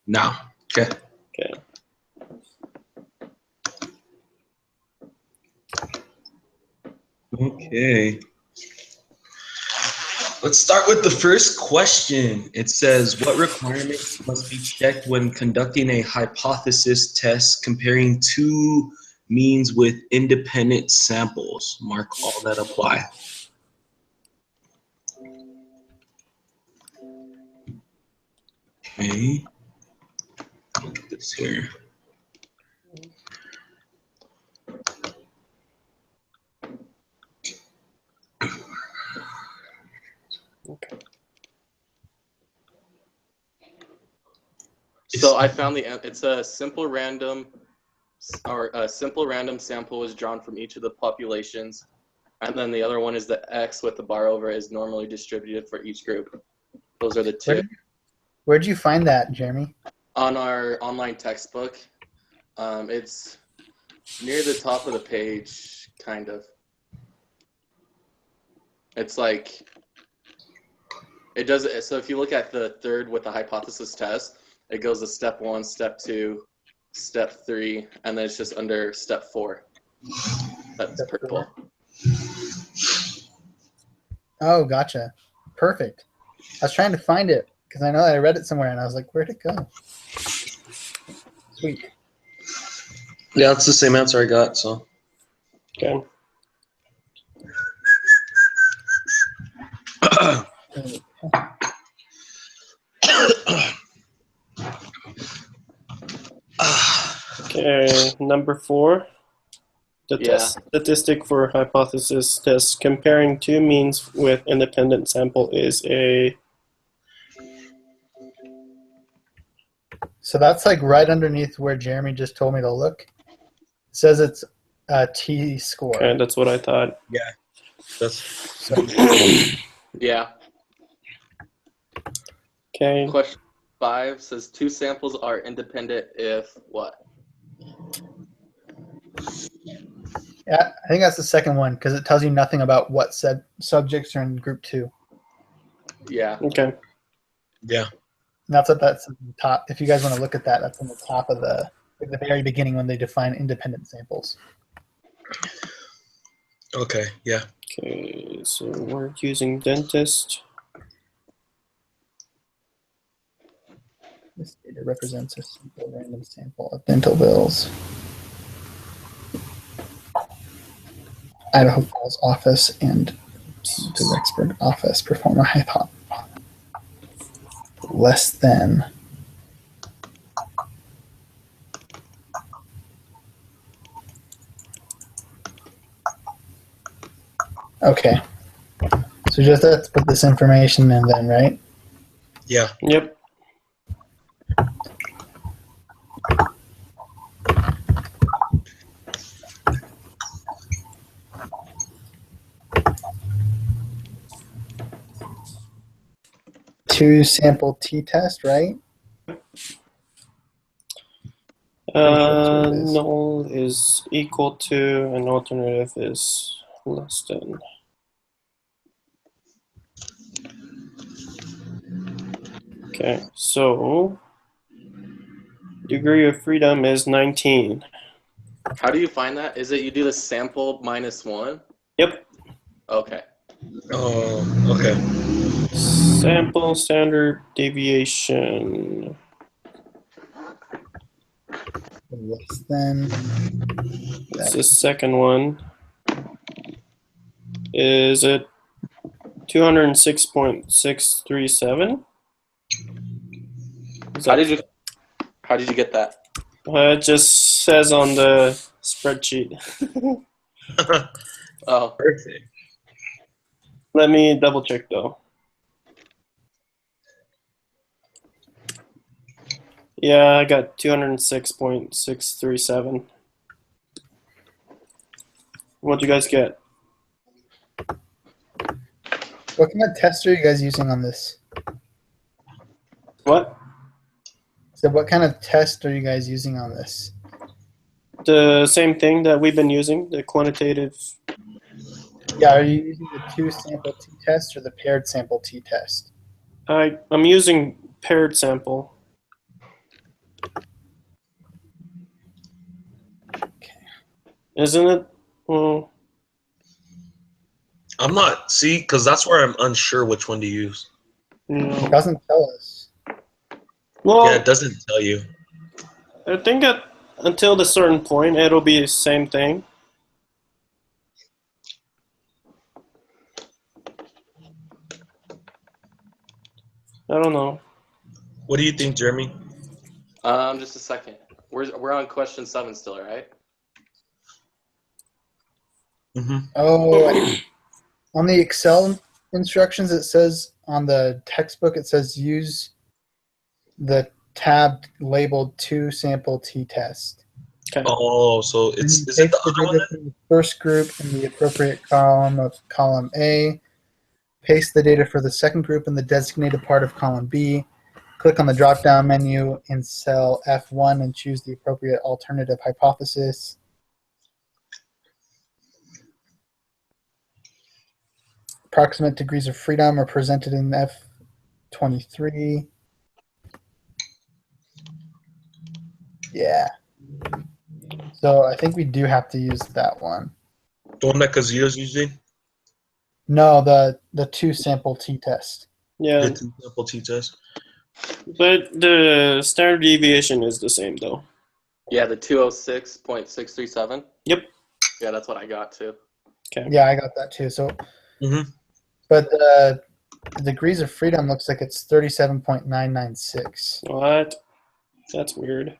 No. Okay. Okay. Okay. Let's start with the first question. It says, what requirements must be checked when conducting a hypothesis test comparing two means with independent samples? Mark all that apply. Okay. Look at this here. Okay. So I found it's a simple random sample is drawn from each of the populations, and then the other one is the X with the bar over is normally distributed for each group. Those are the two. Where'd you find that, Jeremy? On our online textbook. It's near the top of the page, kind of. It's like, it does, so if you look at the third with the hypothesis test, it goes to step 1, step 2, step 3, and then it's just under step 4. That's purple. Oh, gotcha. Perfect. I was trying to find it because I know I read it somewhere and I was like, where'd it go? Sweet. Yeah, it's the same answer I got, so. Okay. Okay, number 4. The test statistic for hypothesis test comparing two means with independent sample is a... So that's like right underneath where Jeremy just told me to look. It says it's a T-score. Okay, that's what I thought. Yeah. That's Yeah. Okay. Question 5 says 2 samples are independent if what? Yeah, I think that's the second one because it tells you nothing about what said subjects are in group 2. Yeah. Okay. yeah. And that's at the top. If you guys want to look at that, that's on the top of at the very beginning when they define independent samples. Okay, yeah. Okay, so we're using dentist. This data represents a simple random sample of dental bills. Idaho Falls office and the Rexburg office perform a hypothesis less than okay. So just let's put this information in then, right? Yeah. Yep. Two sample t-test, right? Null is equal to, and alternative is less than. Okay, so degree of freedom is 19. How do you find that? Is it you do the sample minus 1? Yep. Okay. Oh, okay. Sample standard deviation. Less than. It's the second one. Is it 206.637? How did you get that? It just says on the spreadsheet. Oh, Perfect. Let me double check though. Yeah, I got 206.637. What'd you guys get? What kind of test are you guys using on this? What? So what kind of test are you guys using on this? The same thing that we've been using, the quantitative. Yeah, are you using the two sample t-test or the paired sample t-test? I'm using paired sample. Isn't it? Well, I'm not, see, because that's where I'm unsure which one to use. It doesn't tell us. well, Yeah, it doesn't tell you. I think until the certain point, it'll be the same thing. I don't know. What do you think, Jeremy? Just a second. We're on question 7 still, right? Mm-hmm. Oh, on the Excel instructions, it says on the textbook, it says use the tab labeled to sample t-test. Okay. Oh, so And is you it the paste other one? data from the first group in the appropriate column of column A. Paste the data for the second group in the designated part of column B. Click on the drop-down menu in cell F1 and choose the appropriate alternative hypothesis. Approximate degrees of freedom are presented in F23. Yeah. So I think we do have to use that one. The one that Kazuya's using? No, the two sample t-test. Yeah, The two sample t-test? but the standard deviation is the same though. Yeah, the 206.637. Yep. Yeah, that's what I got too. Okay. Yeah, I got that too. So, Mm-hmm. but the degrees of freedom looks like it's 37.996. What? That's weird.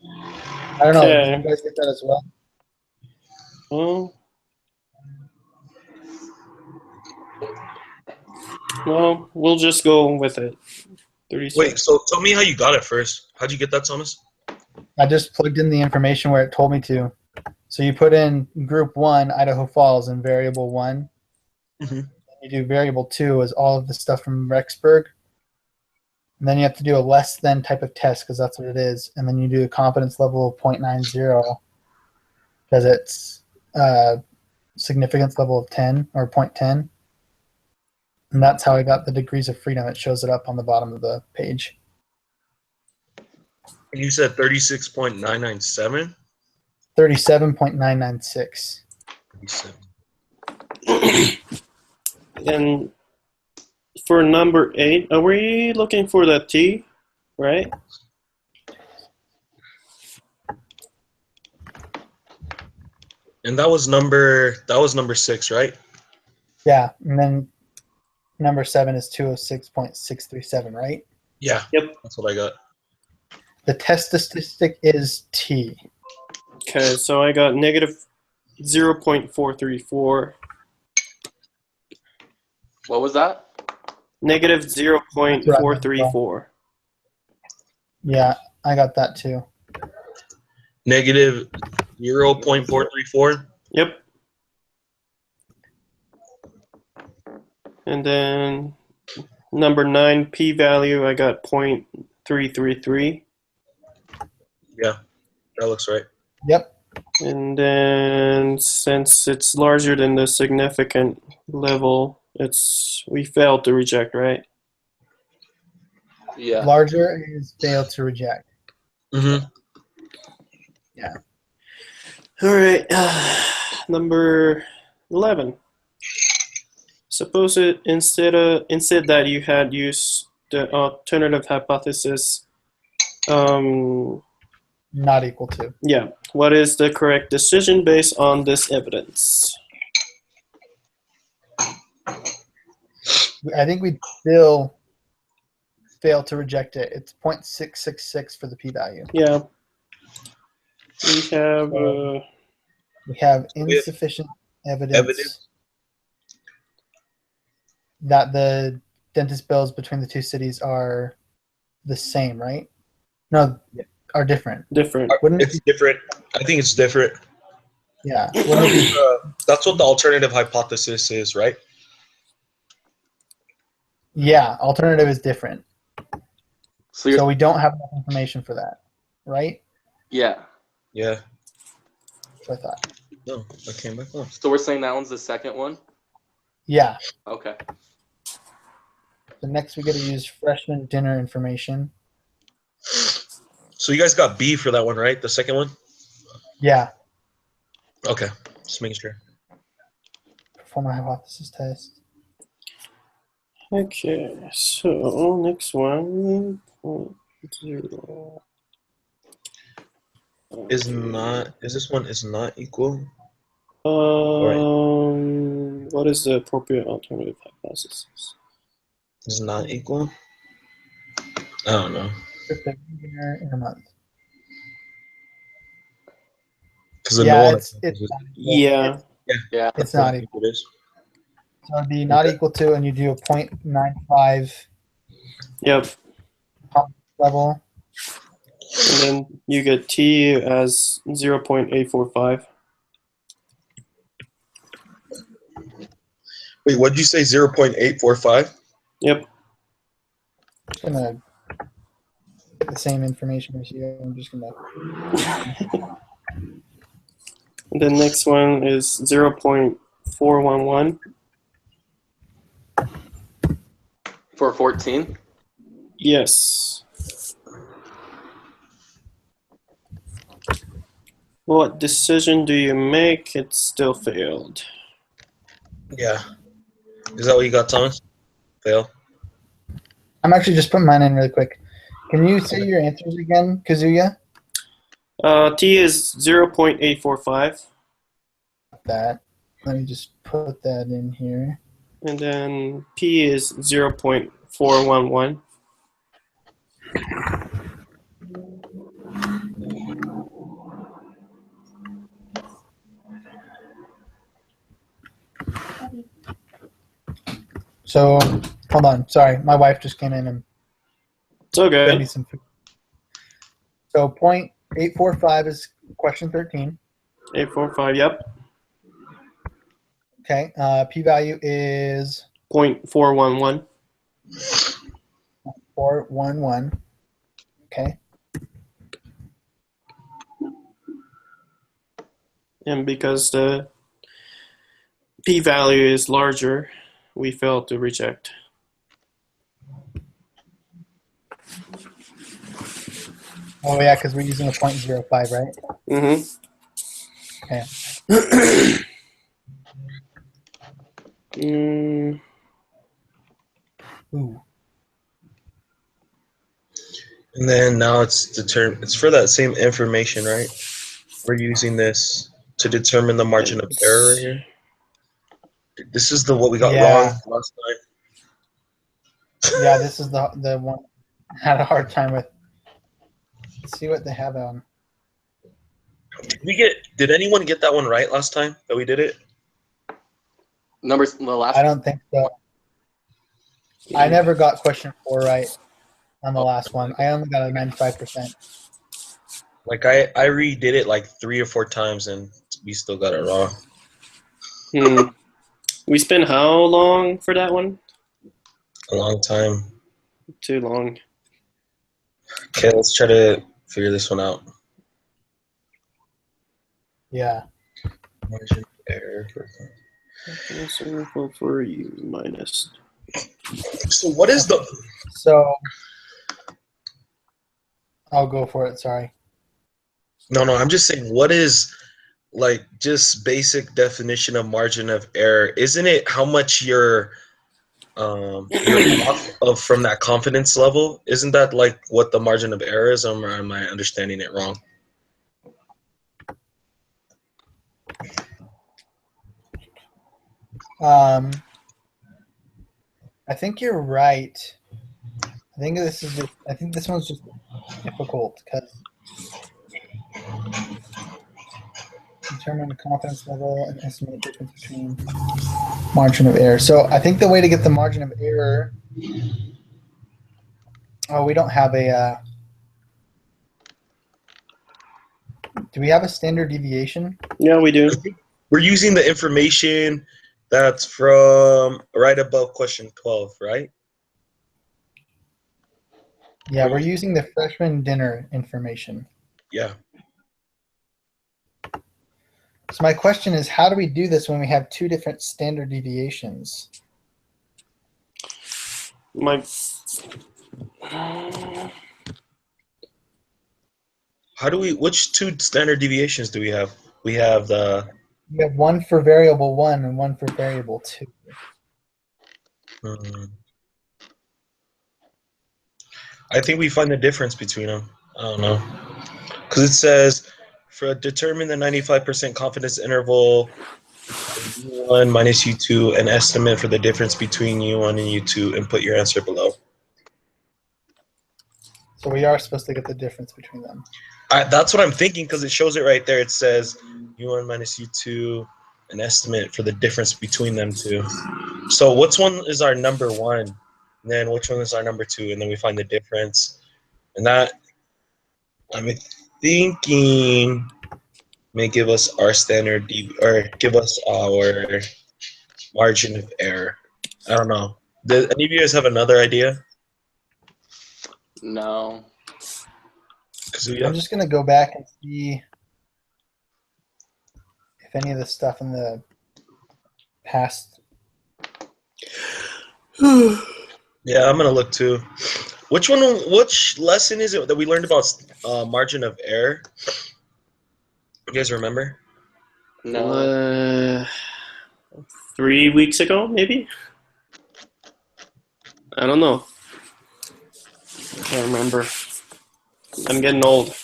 I don't know. Okay. Did you guys get that as well? Well, we'll just go with it. 36. Wait, so tell me how you got it first. How'd you get that, Thomas? I just plugged in the information where it told me to. So you put in group 1, Idaho Falls, and variable 1. Mhm. You do variable 2 is all of the stuff from Rexburg. And then you have to do a less than type of test because that's what it is. And then you do a confidence level of 0.90 because it's significance level of 10 or 0.10. And that's how I got the degrees of freedom. It shows it up on the bottom of the page. And you said 36.997? 37.996. 37. And for number 8, are we looking for the T, right? And that was number 6, right? Yeah, and then number 7 is 206.637, right? Yeah. Yep. That's what I got. The test statistic is T. Okay, so I got negative 0.434. What was that? Negative 0.434. Yeah, I got that too. Negative 0.434. Yep. And then number 9, p-value, I got 0.333. Yeah, that looks right. Yep. And then since it's larger than the significant level, we failed to reject, right? Yeah. Larger is failed to reject. Mm-hmm. All right, number 11. Suppose instead that you had used the alternative hypothesis, Not equal to. yeah. What is the correct decision based on this evidence? I think we still fail to reject it. It's 0.666 for the p-value. Yeah. We have We have insufficient evidence that the dentist bills between the two cities are the same, right? No, are different. different. Wouldn't it It's different. I think it's different. Yeah. Wouldn't it be, That's what the alternative hypothesis is, right? yeah, alternative is different. So you're, So we don't have enough information for that, right? yeah. Yeah. That's what I thought. No, I came back on. So we're saying that one's the second one? Yeah. Okay. So next we got to use freshman dinner information. So you guys got B for that one, right? The second one? Yeah, Okay, just making sure. perform a hypothesis test. Okay, so next one. 0. Is this one is not equal? What is the appropriate alternative hypothesis? Is not equal? I don't know. In a month. Because the Yeah, null it's not equal. Yeah. Yeah. It's not equal. It is. So it'd be not Okay. equal to, and you do a 0.95 Yep. level. And then you get T as 0.845. Wait, what did you say? 0.845? Yep. I'm just gonna get the same information as you. I'm just gonna. And the next one is 0.411. For 14. Yes. What decision do you make? It still failed. Yeah. Is that what you got, Thomas? Fail. I'm actually just putting mine in really quick. Can you say your answers again, Kazuya? T is 0.845. That. Let me just put that in here. And then P is 0.411. So, hold on. Sorry, my wife just came in and It's fed me okay. some food. So, 0.845 is question 13. 845, yep. Okay. P-value is 0.411. 411. Okay. And because the p-value is larger, we failed to reject. Oh, yeah, because we're using a 0.05, right? Mm-hmm. Okay. Ooh. And then now it's for that same information, right? We're using this to determine the margin of error right here. This is what we got wrong last time. Yeah, this is the one I had a hard time with. Let's see what they have on. Did anyone get that one right last time that we did it? Numbers, the last I don't think so. I never got question 4 right on the last one. I only got a 95%. Like I redid it like 3 or 4 times and we still got it wrong. We spent how long for that one? A long time. Too long. Okay, let's try to figure this one out. Yeah. Margin of error. For you minus. So what is the? So I'll go for it. Sorry. No, I'm just saying. What is like just basic definition of margin of error? Isn't it how much you're off of from that confidence level? Isn't that like what the margin of error is? Or am I understanding it wrong? I think you're right. I think this one's just difficult because determine the confidence level and estimate the difference between margin of error. So I think the way to get the margin of error. Oh, we don't have a. Do we have a standard deviation? Yeah, we do. We're using the information that's from right above question 12, right? Yeah, we're using the freshman dinner information. Yeah. So my question is, how do we do this when we have 2 different standard deviations? Which two standard deviations do we have? We have the, You have one for variable 1 and one for variable 2. I think we find the difference between them. I don't know. Because it says, determine the 95% confidence interval U1 minus U2, an estimate for the difference between U1 and U2, and put your answer below. So we are supposed to get the difference between them. That's what I'm thinking, because it shows it right there. It says U1 minus U2, an estimate for the difference between them two. So which one is our number one? And then which one is our number two? And then we find the difference. And that, I'm thinking, may give us our standard or give us our margin of error. I don't know. Do any of you guys have another idea? No. I'm just going to go back and see if any of the stuff in the past. Yeah, I'm going to look too. Which lesson is it that we learned about margin of error? You guys remember? No. 3 weeks ago, maybe? I don't know. I can't remember. I'm getting old.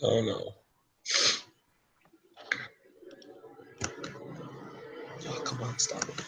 Oh no. Oh, come on, stop it.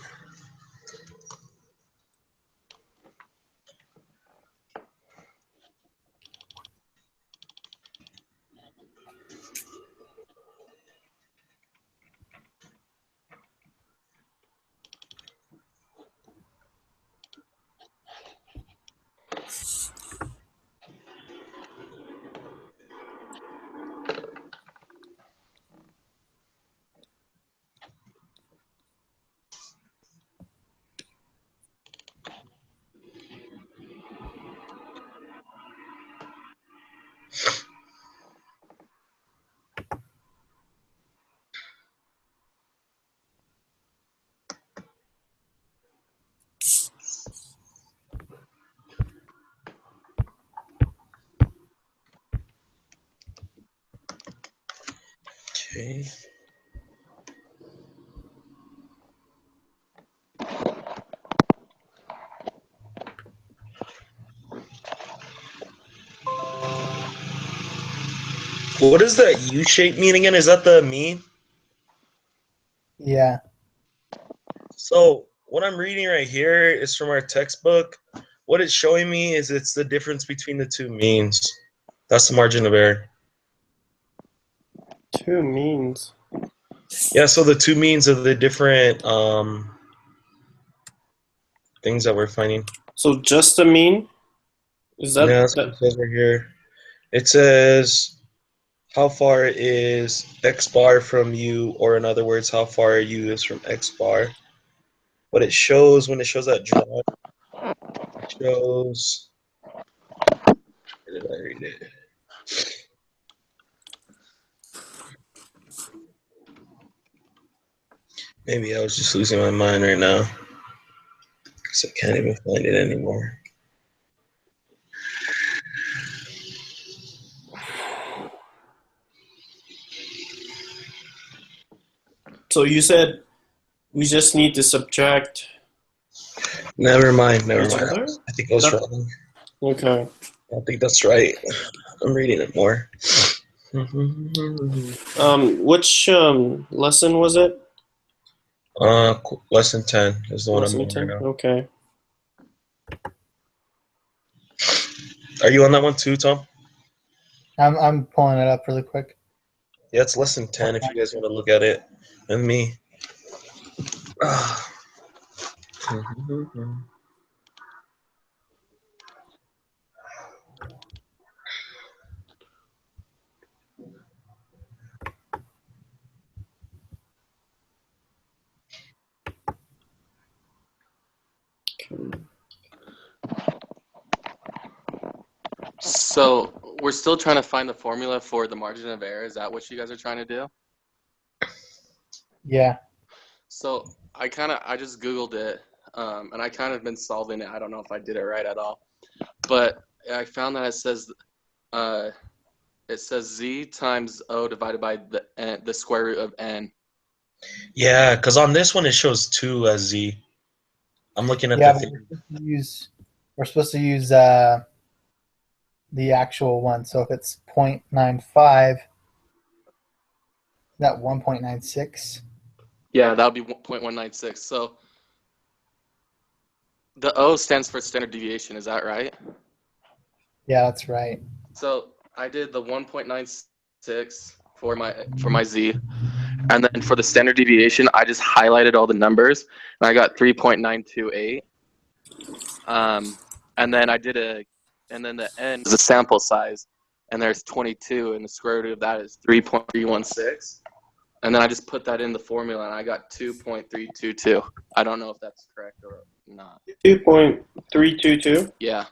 Okay. What does that U shape mean again? Is that the mean? Yeah. So what I'm reading right here is from our textbook. What it's showing me is it's the difference between the two means. That's the margin of error. Two means. Yeah, so the two means of the different things that we're finding. So just a mean? Is that, Yeah, that's what it says right here. It says how far is X bar from U, or in other words, how far U is from X bar. But it shows, when it shows that drawing, it shows, where did I read it? Maybe I was just losing my mind right now, because I can't even find it anymore. so you said we just need to subtract Never mind. each other? I think I was wrong. Okay. I think that's right. I'm reading it more. Which lesson was it? Lesson 10 is the one I'm Lesson on 10? right now. Okay. Are you on that one too, Tom? I'm pulling it up really quick. Yeah, it's lesson 10 if you guys want to look at it. And me. So we're still trying to find the formula for the margin of error. Is that what you guys are trying to do? Yeah. So I just Googled it, and I kind of been solving it. I don't know if I did it right at all, but I found that it says z times o divided by the square root of n. Yeah, because on this one it shows 2 as z. I'm looking at Yeah, the but thing. we're supposed to use the actual one. So if it's 0.95, that 1.96. Yeah, that would be 0.196. So the O stands for standard deviation. Is that right? Yeah, that's right. So I did the 1.96 for my z, and then for the standard deviation, I just highlighted all the numbers, and I got 3.928. And then and then the n is the sample size, and there's 22, and the square root of that is 3.316. And then I just put that in the formula, and I got 2.322. I don't know if that's correct or not. 2.322. Yeah.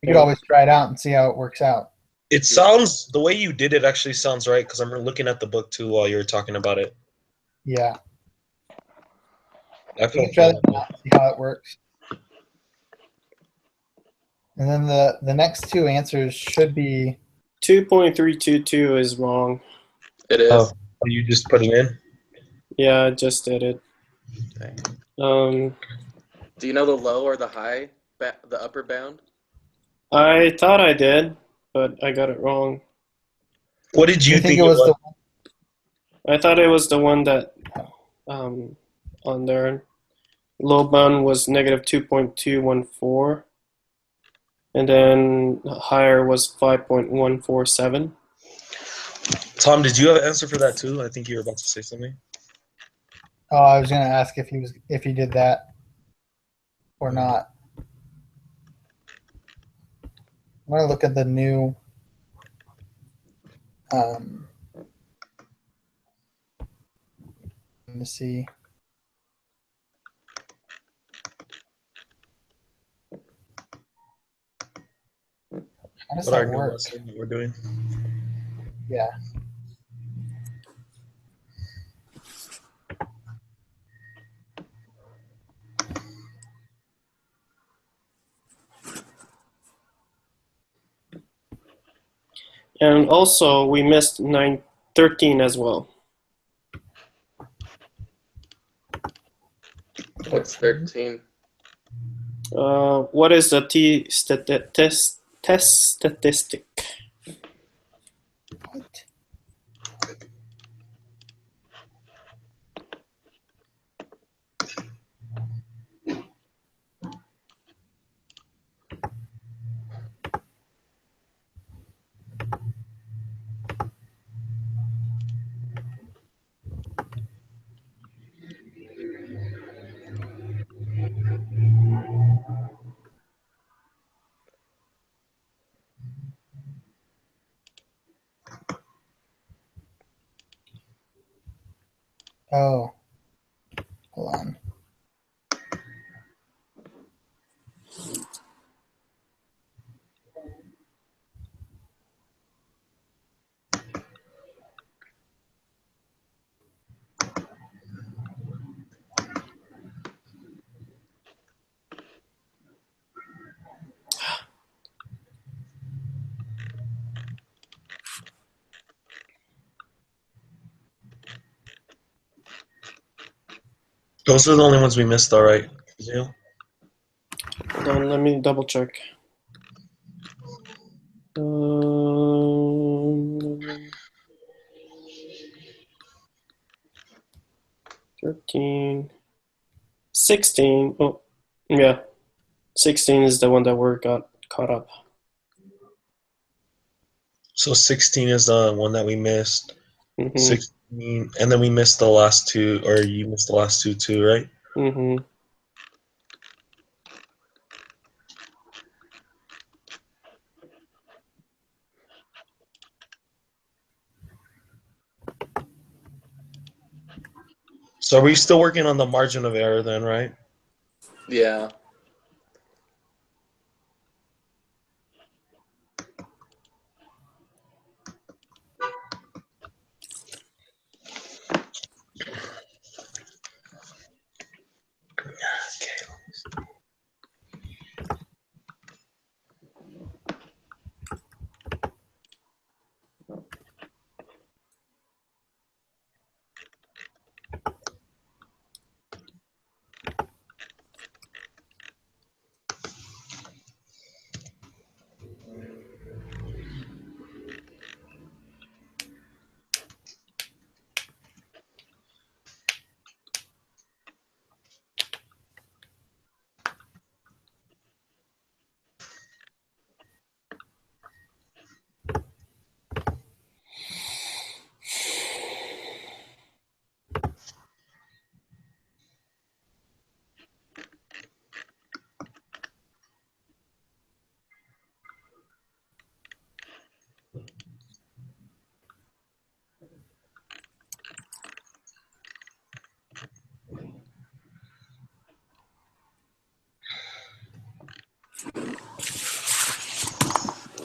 You could always try it out and see how it works out. It sounds, the way you did it actually sounds right, because I'm looking at the book too while you were talking about it. Yeah. I You feel can try that out and see how it works. And then the next two answers should be 2.322 is wrong. It is. Oh, you just put it in? Yeah, I just did it. Okay. Do you know the low or the high, the upper bound? I thought I did, but I got it wrong. What did you think it was the I thought it was the one that on there. Low bound was negative 2.214, and then higher was 5.147. Tom, did you have an answer for that too? I think you were about to say something. Oh, I was going to ask if he did that or not. I'm going to look at the new let me see. How does What our that new work? lesson that we're doing. Yeah. And also, we missed 913 as well. What's 13? What is the test statistic? What? Oh, hold on. Those are the only ones we missed, all right? Zio? Hold on, let me double check. 13, 16. Oh, yeah. 16 is the one that we got caught up. So 16 is the one that we missed. Mm-hmm. 16, and then we missed the last two, or you missed the last two too, right? Mm-hmm. So are we still working on the margin of error then, right? Yeah.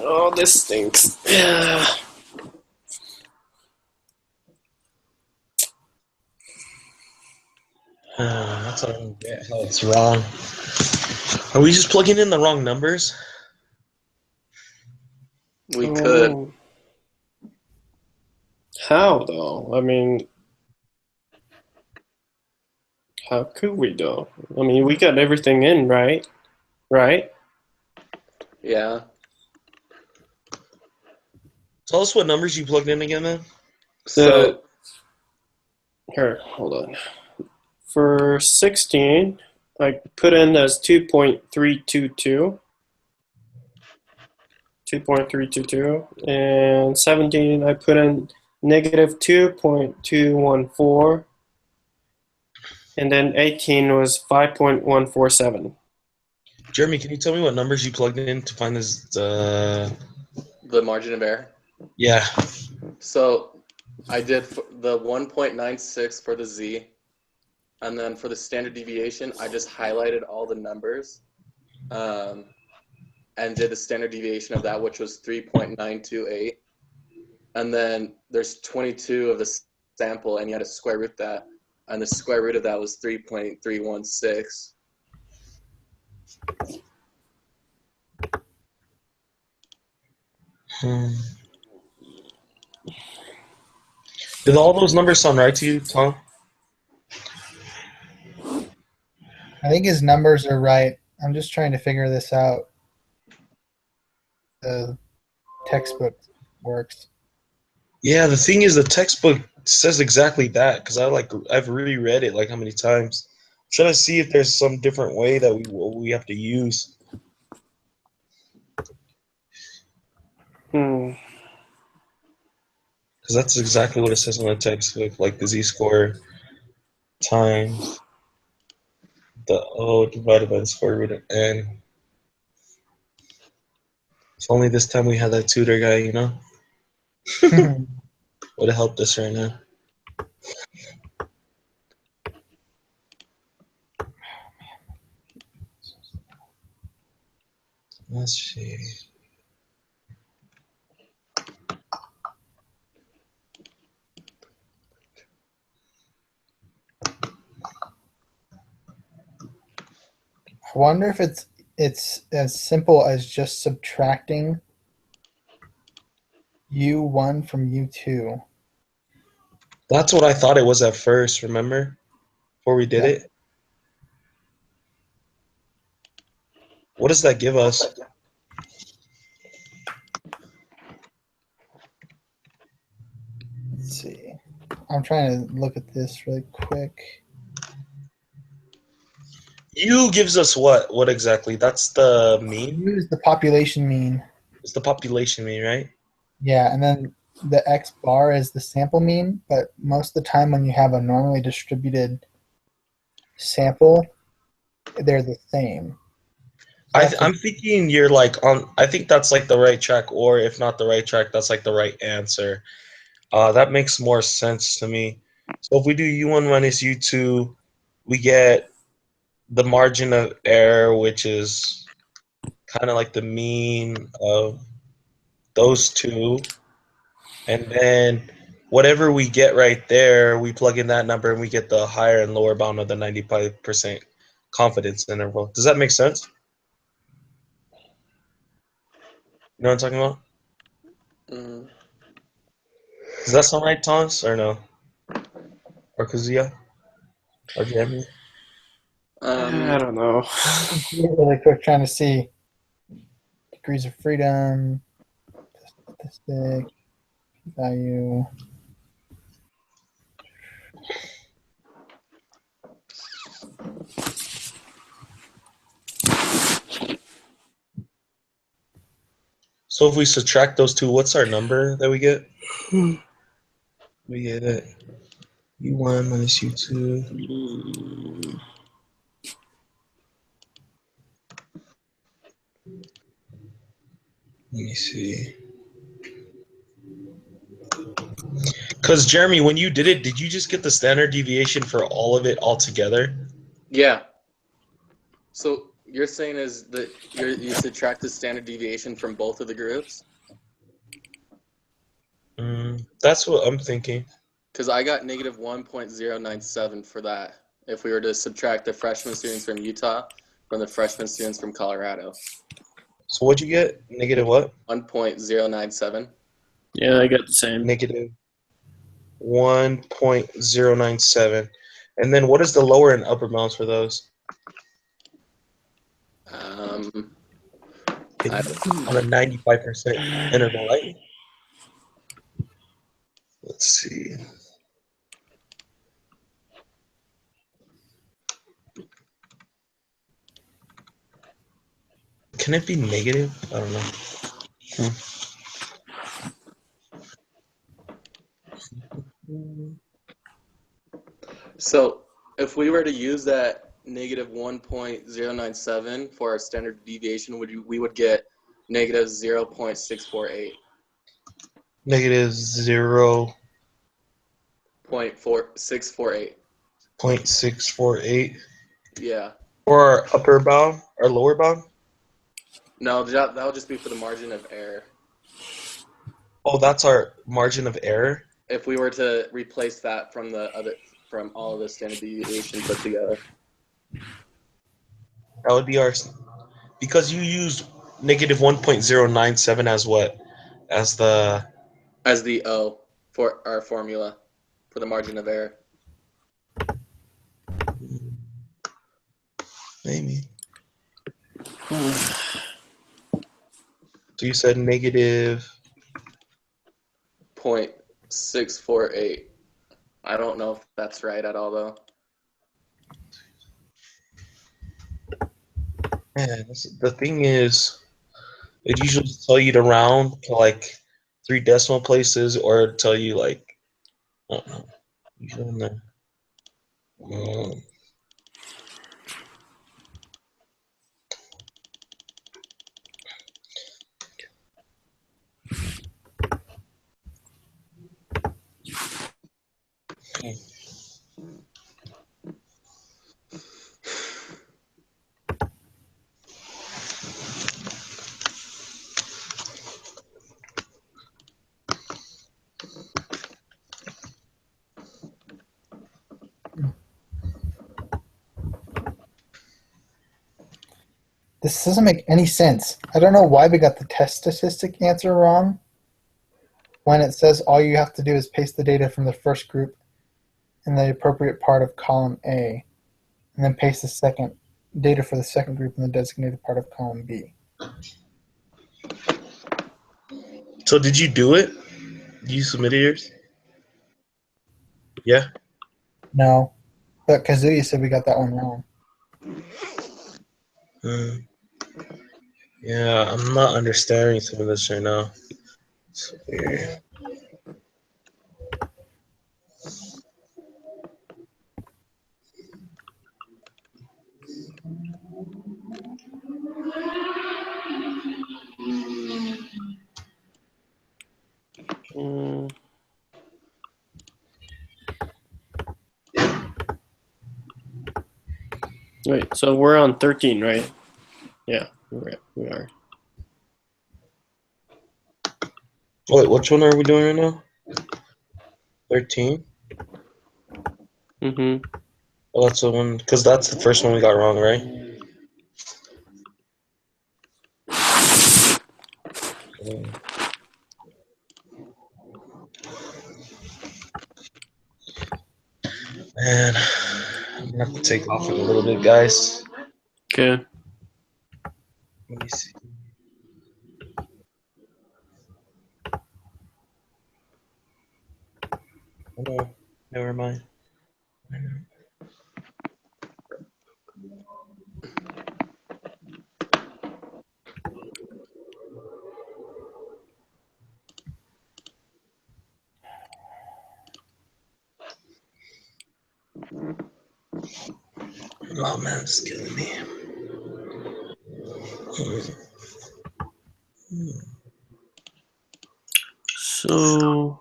Oh, this stinks. Yeah. That's what I don't get how it's wrong. Are we just plugging in the wrong numbers? We could. Oh. How though? I mean, how could we though? I mean, we got everything in, right? Right? Yeah. Tell us what numbers you plugged in again, then. So Here, hold on. For 16, I put in as 2.322. 2.322. And 17, I put in negative 2.214. And then 18 was 5.147. Jeremy, can you tell me what numbers you plugged in to find this? the margin of error. Yeah. So I did the 1.96 for the Z, and then for the standard deviation, I just highlighted all the numbers, and did the standard deviation of that, which was 3.928. And then there's 22 of the sample, and you had to square root that, and the square root of that was 3.316. Did all those numbers sound right to you, Tom? I think his numbers are right. I'm just trying to figure this out. The textbook works. Yeah, the thing is, the textbook says exactly that because I've reread it like how many times. I'm trying to see if there's some different way that we have to use. Because that's exactly what it says on the textbook, like the z-score times the O divided by the square root of n. If only this time we had that tutor guy, you know? Would have helped us right now. Let's see. I wonder if it's as simple as just subtracting U1 from U2. That's what I thought it was at first, remember? Before we did it? What does that give us? Let's see. I'm trying to look at this really quick. U gives us what? What exactly? That's the mean? U is the population mean. It's the population mean, right? Yeah, and then the X bar is the sample mean, but most of the time when you have a normally distributed sample, they're the same. I'm thinking you're like on. I think that's like the right track, or if not the right track, that's like the right answer. That makes more sense to me. So if we do U1 minus U2, we get the margin of error, which is kind of like the mean of those two. And then whatever we get right there, we plug in that number and we get the higher and lower bound of the 95% confidence interval. Does that make sense? You know what I'm talking about? Mm. Does that sound right, Thomas, or no? Or Kazuya? Or Jeremy? I don't know. Really quick, trying to see degrees of freedom, statistic, value. So if we subtract those two, what's our number that we get? We get it. U1 minus U2. Let me see. Because, Jeremy, when you did it, did you just get the standard deviation for all of it all together? Yeah. So you're saying is that you subtract the standard deviation from both of the groups? That's what I'm thinking. Because I got negative 1.097 for that. If we were to subtract the freshman students from Utah from the freshman students from Colorado. So what'd you get? Negative what? 1.097. Yeah, I got the same. Negative 1.097. And then what is the lower and upper bounds for those? Um, On a 95% interval, right? Let's see. Can it be negative? I don't know. so if we were to use that negative 1.097 for our standard deviation, we would get negative 0.648. Negative 0.648. 0.648. Yeah. Or our upper bound, or lower bound? No, that would just be for the margin of error. Oh, that's our margin of error? If we were to replace that from all of the standard deviation put together. That would be our, because you used negative 1.097 as what? As the O for our formula for the margin of error. maybe. So you said negative 0.648. I don't know if that's right at all, though. Man, the thing is, it usually tell you to round to like 3 decimal places, or tell you like, I don't know. Usually in there. This doesn't make any sense. I don't know why we got the test statistic answer wrong when it says all you have to do is paste the data from the first group in the appropriate part of column A, and then paste the second data for the second group in the designated part of column B. So did you do it? You submitted yours? Yeah. No, but Kazuya said we got that one wrong. Yeah, I'm not understanding some of this right now. It's weird. Wait, so we're on 13, right? Yeah, we are. Wait, which one are we doing right now? 13? Mm-hmm. Oh, that's the one, because that's the first one we got wrong, right? Man, I'm gonna have to take off in a little bit, guys. Okay. Let me see. Oh, no, never mind. Oh man, it's killing me. So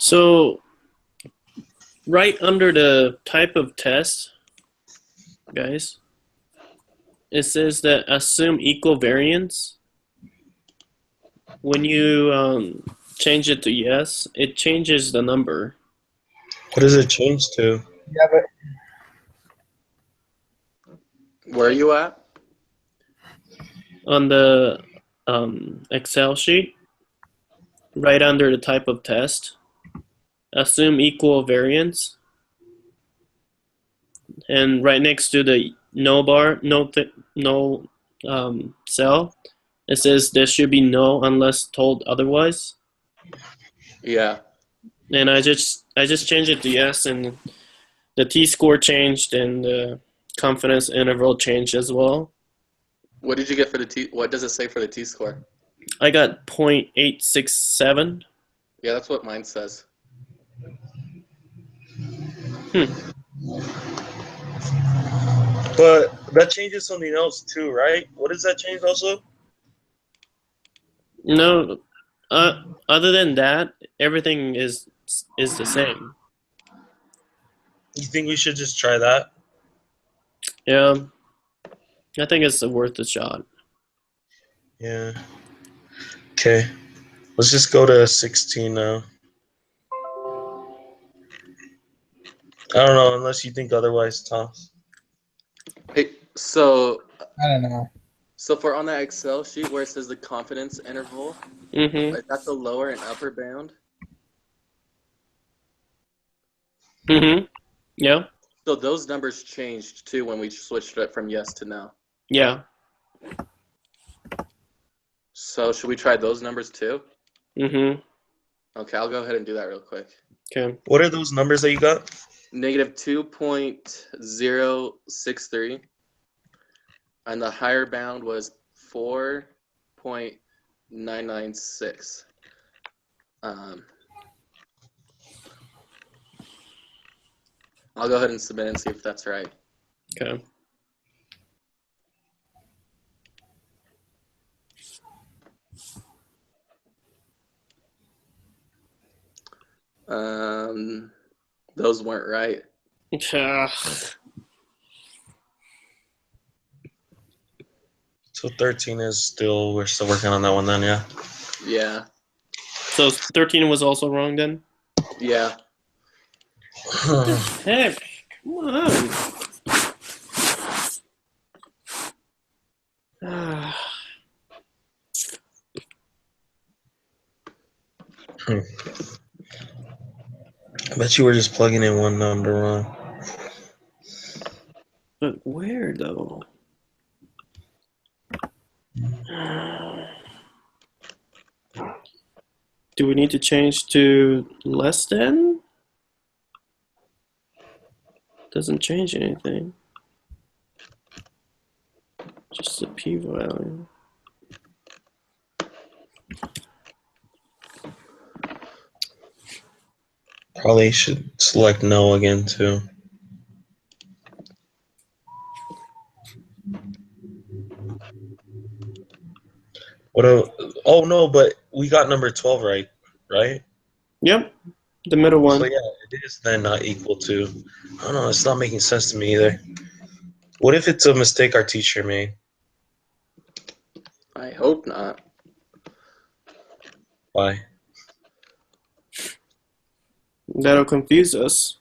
So right under the type of test, guys, it says that assume equal variance. When you change it to yes, it changes the number. What does it change to? Yeah, but Where are you at? On the Excel sheet, right under the type of test, assume equal variance, and right next to the no bar, no cell, it says there should be no unless told otherwise. Yeah. And I just changed it to yes, and the t-score changed and the confidence interval changed as well. What did you get for the T? What does it say for the T-score? I got 0.867. Yeah, that's what mine says. But that changes something else too, right? What does that change also? No, other than that, everything is the same. You think we should just try that? Yeah, I think it's worth a shot. Yeah. Okay. Let's just go to 16 now. I don't know, unless you think otherwise, Thomas. Hey, so I don't know. for on that Excel sheet where it says the confidence interval, Mm-hmm. is that the lower and upper bound? Mm-hmm. Yeah. So those numbers changed too when we switched it from yes to no. Yeah. So should we try those numbers too? Mm-hmm. Okay, I'll go ahead and do that real quick. Okay. What are those numbers that you got? Negative 2.063. And the higher bound was 4.996. I'll go ahead and submit and see if that's right. Okay. Those weren't right. So 13 is still, we're still working on that one then, yeah? Yeah. So 13 was also wrong then? Yeah. Heck, come on. I bet you were just plugging in one number wrong. But where though? Do we need to change to less than? Doesn't change anything. Just the p-value. Probably should select no again too. Oh no, but we got number 12 right? Yep, the middle one. So yeah, it is then not equal to. I don't know, it's not making sense to me either. What if it's a mistake our teacher made? I hope not. Why? That'll confuse us.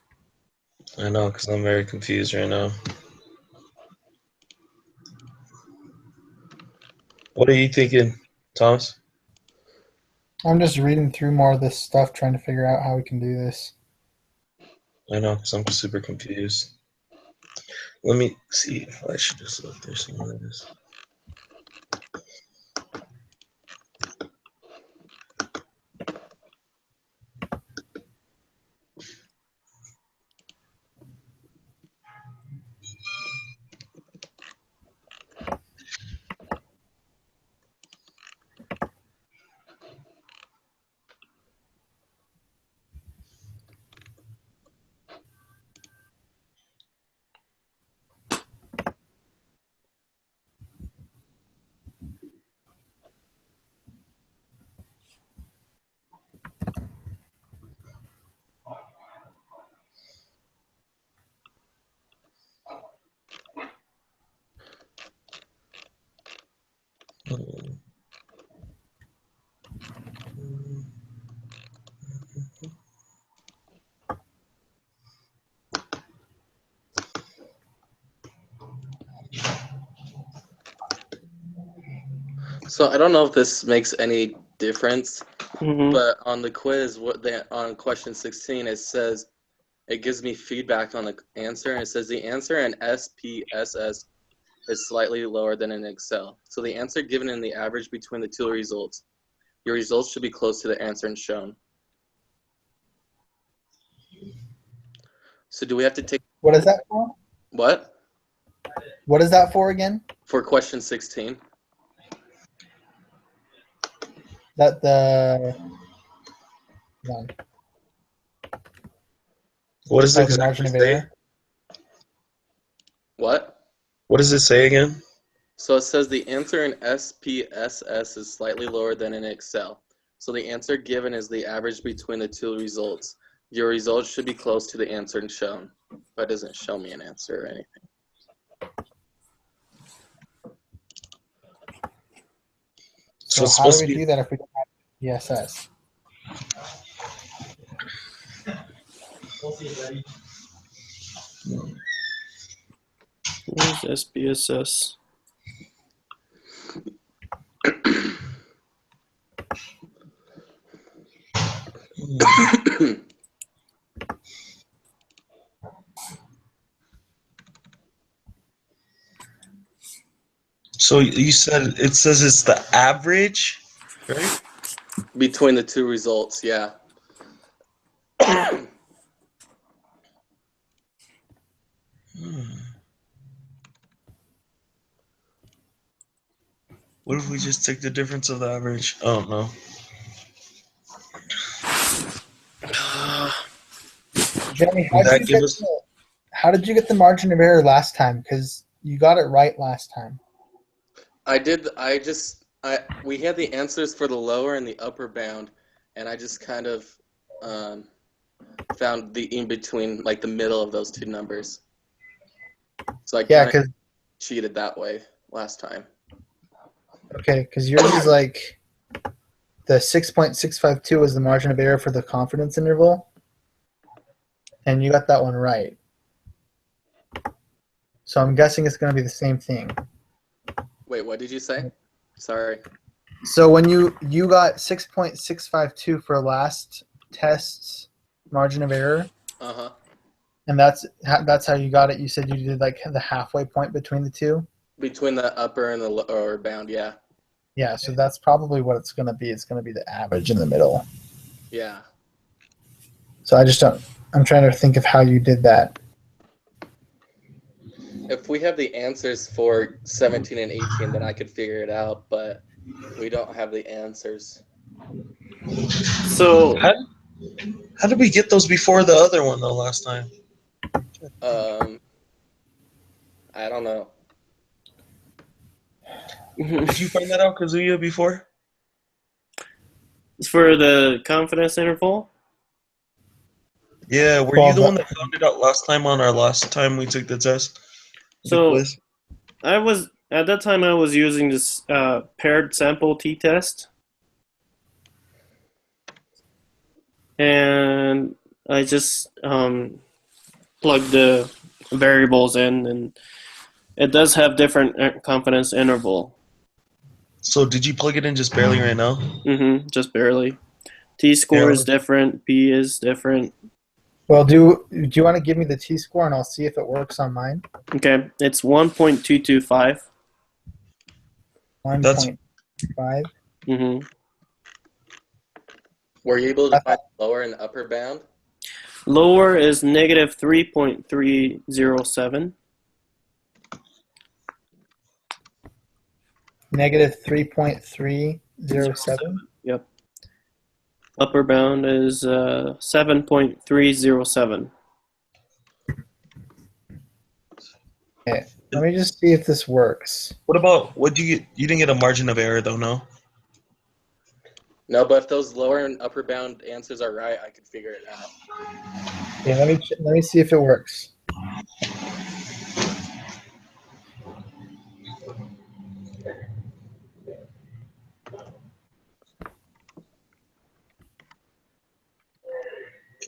I know, because I'm very confused right now. What are you thinking, Thomas? I'm just reading through more of this stuff, trying to figure out how we can do this. I know, because I'm super confused. Let me see if I should just look through some of this. So I don't know if this makes any difference, Hmm. but on the quiz, on question 16, it says it gives me feedback on the answer, and it says the answer in SPSS is slightly lower than in Excel. So the answer given in the average between the two results, your results should be close to the answer and shown. So do we have to take What is that for? what What is that for again? for question 16? That the hold on. What does Oh, it the margin exactly of say? error. What? What does it say again? So it says the answer in SPSS is slightly lower than in Excel. So the answer given is the average between the two results. Your results should be close to the answer and shown, but it doesn't show me an answer or anything. So it's how do supposed we to be. do that if we don't have ESS? Where's SPSS? So you said it says it's the average, right? Between the two results, yeah. What if we just take the difference of the average? Oh no. Jeremy, Would that give us? how did you get the margin of error last time? Because you got it right last time. We had the answers for the lower and the upper bound, and I just kind of found the in between, like the middle of those two numbers. So I Yeah, kind of because cheated that way last time. yours is like the 6.652 is the margin of error for the confidence interval, and you got that one right. So I'm guessing it's going to be the same thing. Wait, what did you say? Sorry. So when you got 6.652 for last test's margin of error, Uh-huh. and that's how you got it. You said you did like the halfway point between the two. Between the upper and the lower bound, yeah. Yeah, so that's probably what it's going to be. It's going to be the average in the middle. Yeah. So I'm trying to think of how you did that. If we have the answers for 17 and 18, then I could figure it out, but we don't have the answers. So How did we get those before the other one though last time? I don't know. Did you find that out, Kazuya, before? for the confidence interval, Yeah, were you the one that found it out last time on our last time we took the test? The So- quiz? I was at that time I was using this paired sample t-test, and I just plugged the variables in, and it does have different confidence interval. So did you plug it in just barely right now? Just barely. T-score is different. P is different. Well, do you want to give me the T-score and I'll see if it works on mine? Okay, it's 1.225. 1.5. Were you able to find the lower and upper bound? Lower is negative 3.307. Negative 3.307. Yep. Upper bound is 7.307. Okay, let me just see if this works. What about what you get? You didn't get a margin of error though, no? No, but if those lower and upper bound answers are right, I could figure it out. Okay, let me see if it works.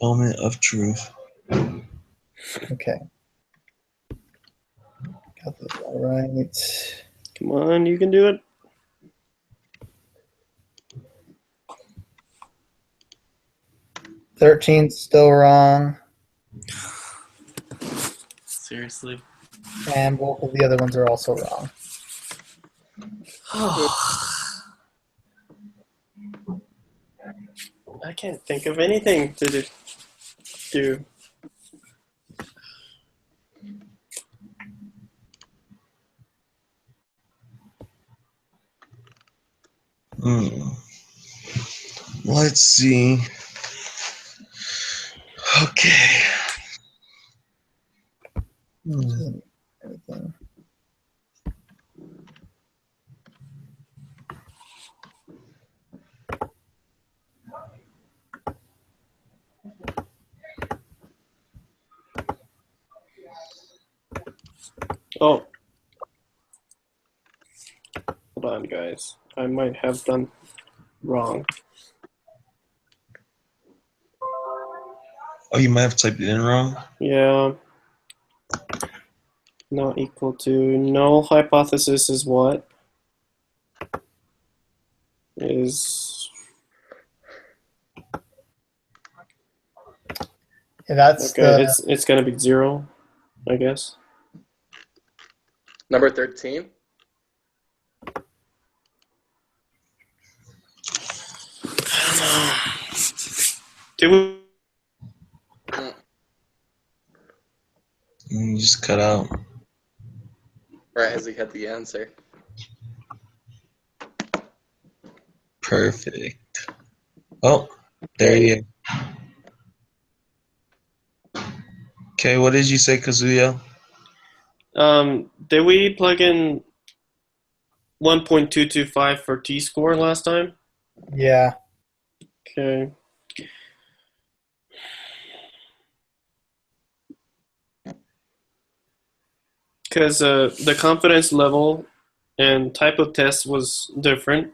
Moment of truth. Okay. Got this all right. Come on, you can do it. Thirteen's still wrong, Seriously. and both of the other ones are also wrong. I can't think of anything to do. Hmm. Let's see. Okay. Everything. Oh. Hold on, guys. I might have done wrong. Oh, you might have typed it in wrong. Yeah. Not equal to null hypothesis is what? Is Yeah, that's okay, the it's gonna be 0, I guess. Number 13. Do we You just cut out. Right as he had the answer. Perfect. Oh, there you go. Okay, what did you say, Kazuya? did we plug in 1.225 for t-score last time? yeah. Okay. Because the confidence level and type of test was different.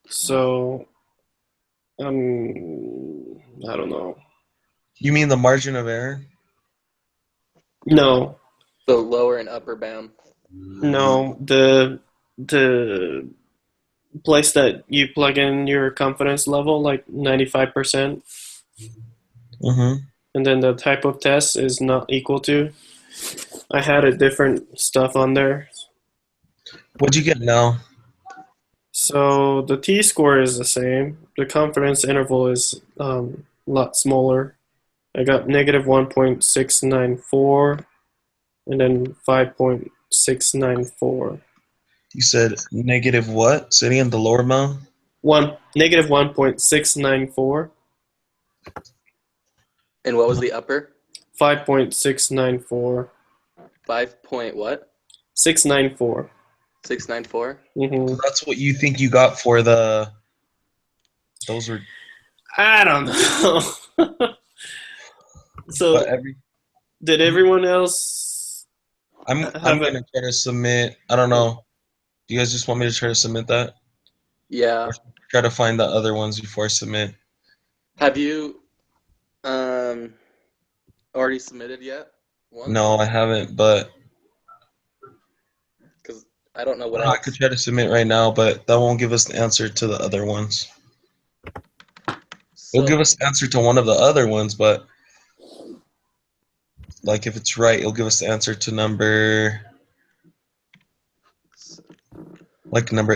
So, I don't know. You mean the margin of error? No, The lower and upper bound. no. The place that you plug in your confidence level, like 95%, Mm-hmm. and then the type of test is not equal to. I had a different stuff on there. What'd you get now? So the t-score is the same. The confidence interval is a lot smaller. I got negative 1.694 and then 5.694. You said negative what? Sitting in the lower bound? Negative 1.694, And what was the upper? 5.694, 5 point what? 694. 694? Mm-hmm. That's what you think you got for the. Those were. I don't know. So But did everyone else I'm have gonna try to submit. I don't know. Do you guys just want me to try to submit that? Yeah. Try to find the other ones before I submit. Have you already submitted yet? One? No, I haven't, but Because I don't know what I could else. try to submit right now, but that won't give us the answer to the other ones. It'll So, give us the answer to one of the other ones, but like if it's right, it'll give us the answer to number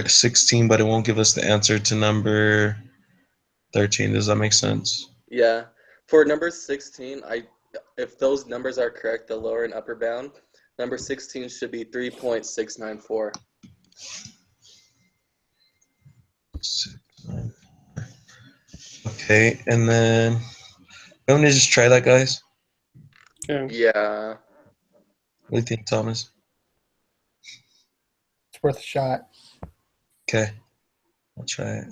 16, but it won't give us the answer to number 13. Does that make sense? yeah. For number 16, if those numbers are correct, the lower and upper bound, number 16 should be 3.694. Okay, and then I'm gonna just try that, guys. Okay. Yeah. What do you think, Thomas? It's worth a shot. Okay, I'll try it.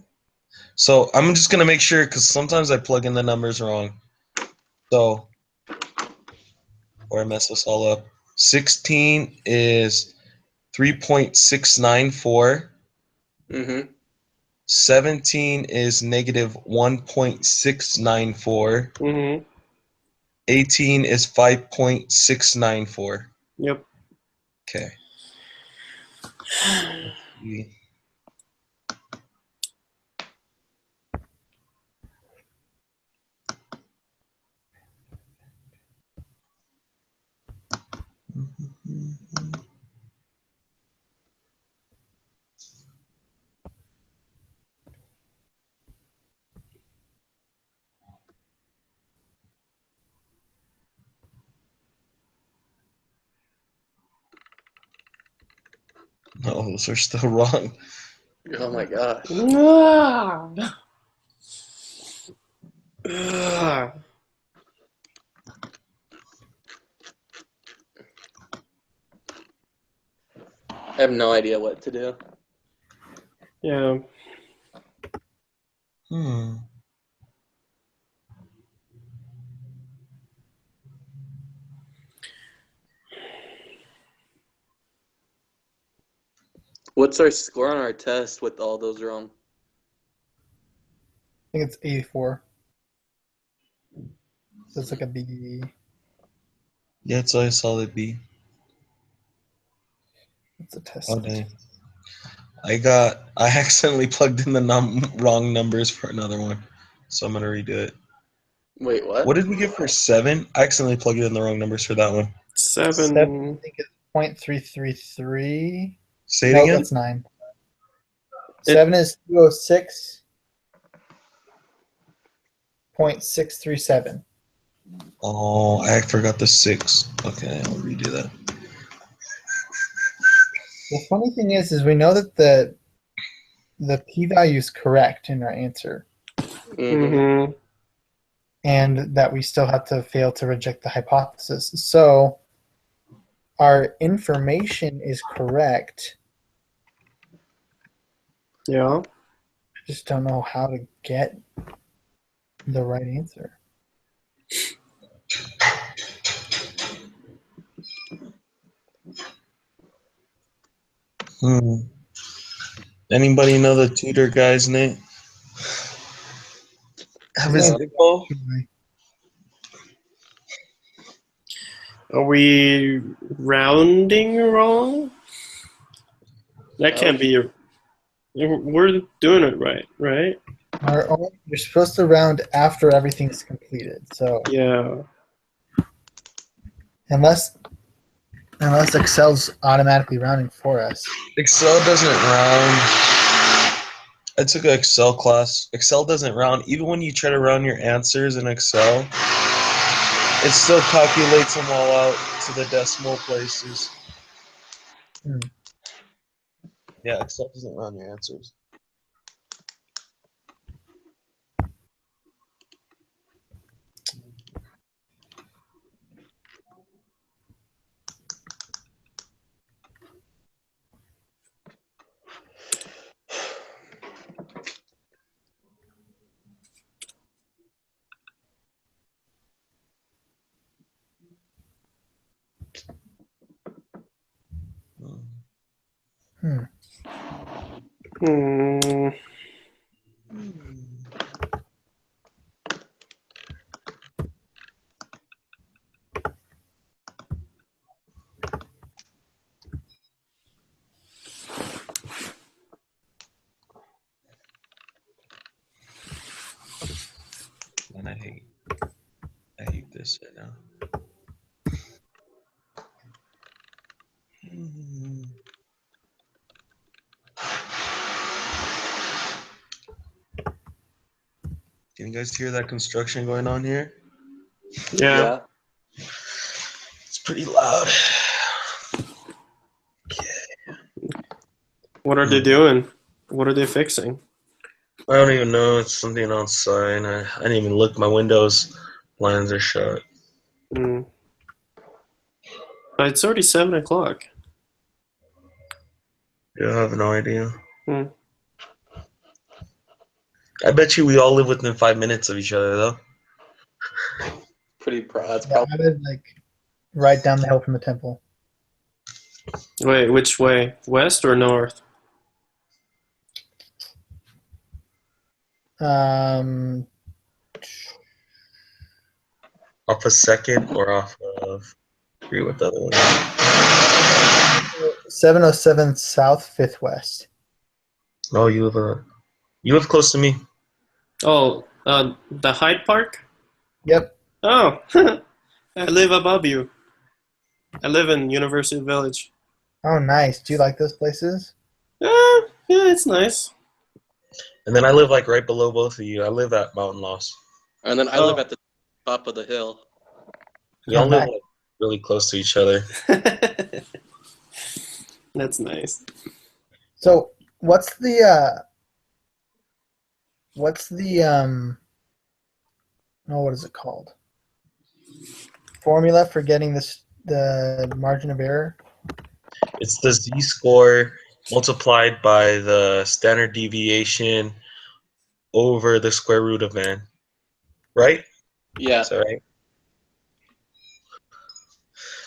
So I'm just gonna make sure because sometimes I plug in the numbers wrong. So, or I mess this all up. 16 is 3.694. Mm-hmm. 17 is negative 1.694. Mm-hmm. 18 is 5.694. Yep. Okay. No, those are still wrong. Oh my gosh. I have no idea what to do. Yeah. What's our score on our test with all those wrong? I think it's 84. So it's like a B. Yeah, it's a solid B. It's a test. Oh, dang. I accidentally plugged in the wrong numbers for another one. So I'm going to redo it. Wait, what? What did we get for 7? I accidentally plugged in the wrong numbers for that one. 7. I think it's 0.333. Say it No, again? that's 9. 7 is 206.637. Oh, I forgot the 6. Okay, I'll redo that. The funny thing is we know that the p-value is correct in our answer, Mm-hmm. and that we still have to fail to reject the hypothesis. So our information is correct. Yeah. I just don't know how to get the right answer. Anybody know the tutor guy's name? Have his No. info? Are we rounding wrong? That can't be. We're doing it right, right? You're supposed to round after everything's completed. So Yeah. unless Excel's automatically rounding for us. Excel doesn't round. I took an Excel class. Excel doesn't round. Even when you try to round your answers in Excel, it still calculates them all out to the decimal places. Yeah, Excel doesn't round your answers. Hmm. And I hate this right now. Can you guys hear that construction going on here? Yeah. It's pretty loud. What are they doing? What are they fixing? I don't even know. It's something outside. I didn't even look. My windows blinds are shut. But it's already 7 o'clock. Yeah, I have no idea. Hmm. I bet you we all live within 5 minutes of each other, though. Pretty proud. That's Yeah, probably I live like right down the hill from the temple. Wait, which way? West or north? Off a second or off of? I forget what the other one. 707 South 5th West. No, you live close to me. Oh, the Hyde Park? Yep. Oh, I live above you. I live in University Village. Oh, nice. Do you like those places? Yeah, it's nice. And then I live like right below both of you. I live at Mountain Loss. And then I live at the top of the hill. We all Oh, live nice. like, really close to each other. That's nice. So, what's the what is it called? Formula for getting the margin of error? It's the z-score multiplied by the standard deviation over the square root of n. Right? Yeah. Is that right?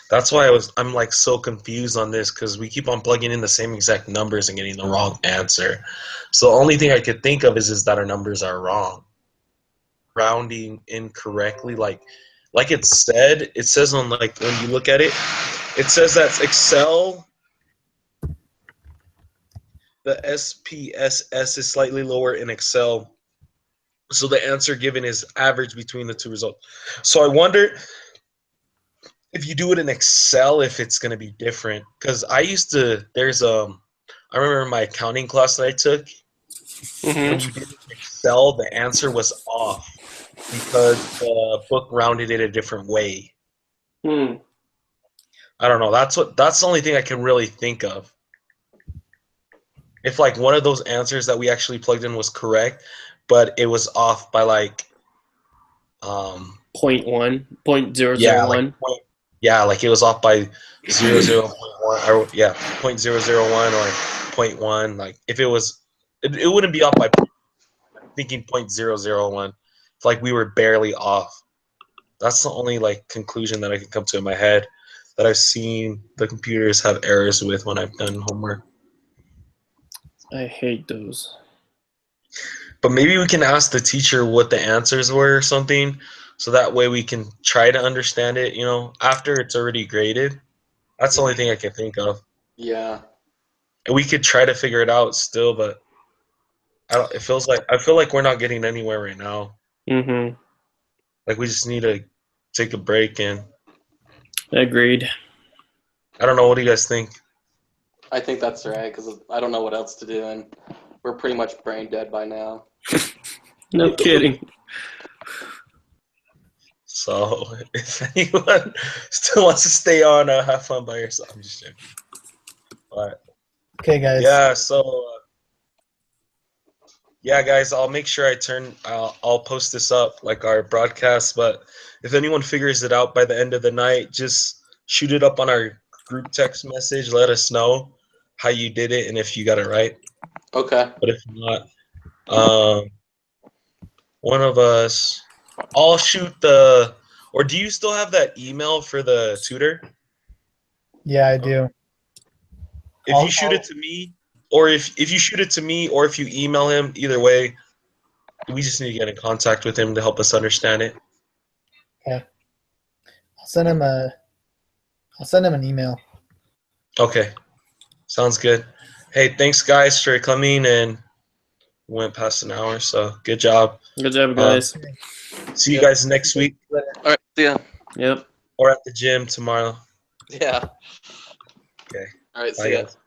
That's why I'm like so confused on this because we keep on plugging in the same exact numbers and getting the wrong answer. So the only thing I could think of is that our numbers are wrong. Rounding incorrectly, like it says on like when you look at it, it says that Excel, the SPSS is slightly lower in Excel. So the answer given is average between the two results. So I wonder if you do it in Excel, if it's going to be different. Because I remember my accounting class that I took, when you did it in Excel, the answer was off because the book rounded it a different way. I don't know. That's the only thing I can really think of. If like one of those answers that we actually plugged in was correct, but it was off by like 0.1, 0.001. Like it was off by 0.001 or 0.001 or 0.1. Like if it was, it wouldn't be off by thinking 0.001. It's like we were barely off. That's the only like conclusion that I can come to in my head that I've seen the computers have errors with when I've done homework. I hate those. But maybe we can ask the teacher what the answers were or something, so that way we can try to understand it, after it's already graded. That's the only thing I can think of. Yeah. And we could try to figure it out still, but I feel like we're not getting anywhere right now. Mm-hmm. Like we just need to take a break and Agreed. I don't know, what do you guys think? I think that's right, because I don't know what else to do, and we're pretty much brain dead by now. No kidding. So if anyone still wants to stay on, have fun by yourself. I'm just joking. But Okay, guys. yeah, so guys, I'll make sure I'll post this up, like our broadcast. But if anyone figures it out by the end of the night, just shoot it up on our group text message. Let us know how you did it and if you got it right. Okay. But if not, one of us, I'll shoot or do you still have that email for the tutor? Yeah, I do. If you shoot it to me, or if you shoot it to me, or if you email him, either way, we just need to get in contact with him to help us understand it. Okay. I'll send him an email. Okay. Sounds good. Hey, thanks guys for coming, and we went past an hour, so good job. Good job, guys. See you guys next week. All right. See ya. Yep. Or at the gym tomorrow. Yeah. Okay. All right. Bye, See ya. guys.